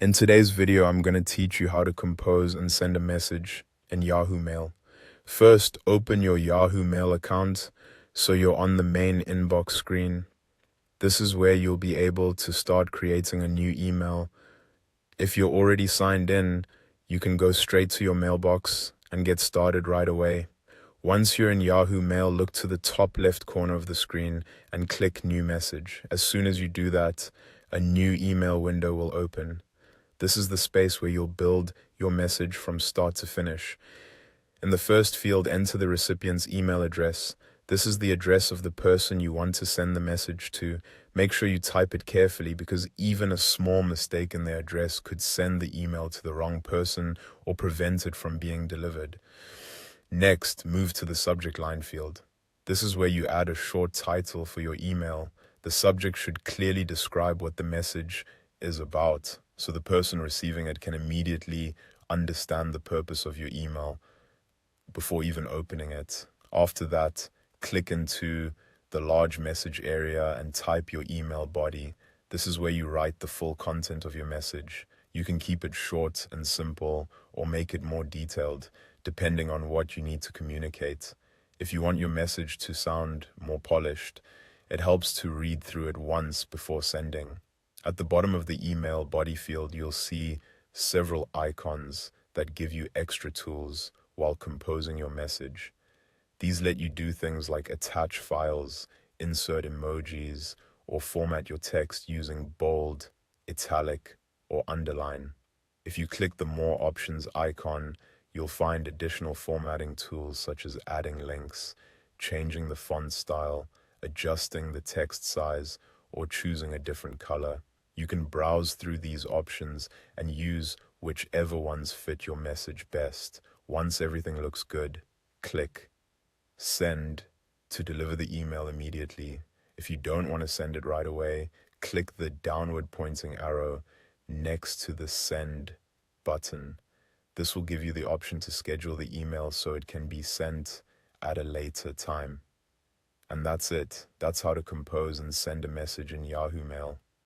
In today's video, I'm going to teach you how to compose and send a message in Yahoo Mail. First, open your Yahoo Mail account so you're on the main inbox screen. This is where you'll be able to start creating a new email. If you're already signed in, you can go straight to your mailbox and get started right away. Once you're in Yahoo Mail, look to the top left corner of the screen and click New Message. As soon as you do that, a new email window will open. This is the space where you'll build your message from start to finish. In the first field, enter the recipient's email address. This is the address of the person you want to send the message to. Make sure you type it carefully because even a small mistake in their address could send the email to the wrong person or prevent it from being delivered. Next, move to the subject line field. This is where you add a short title for your email. The subject should clearly describe what the message is about, so the person receiving it can immediately understand the purpose of your email before even opening it. After that, click into the large message area and type your email body. This is where you write the full content of your message. You can keep it short and simple or make it more detailed, depending on what you need to communicate. If you want your message to sound more polished, it helps to read through it once before sending. At the bottom of the email body field, you'll see several icons that give you extra tools while composing your message. These let you do things like attach files, insert emojis, or format your text using bold, italic, or underline. If you click the More Options icon, you'll find additional formatting tools such as adding links, changing the font style, adjusting the text size, or choosing a different color. You can browse through these options and use whichever ones fit your message best. Once everything looks good, click Send to deliver the email immediately. If you don't want to send it right away, click the downward pointing arrow next to the Send button. This will give you the option to schedule the email so it can be sent at a later time. And that's it. That's how to compose and send a message in Yahoo Mail.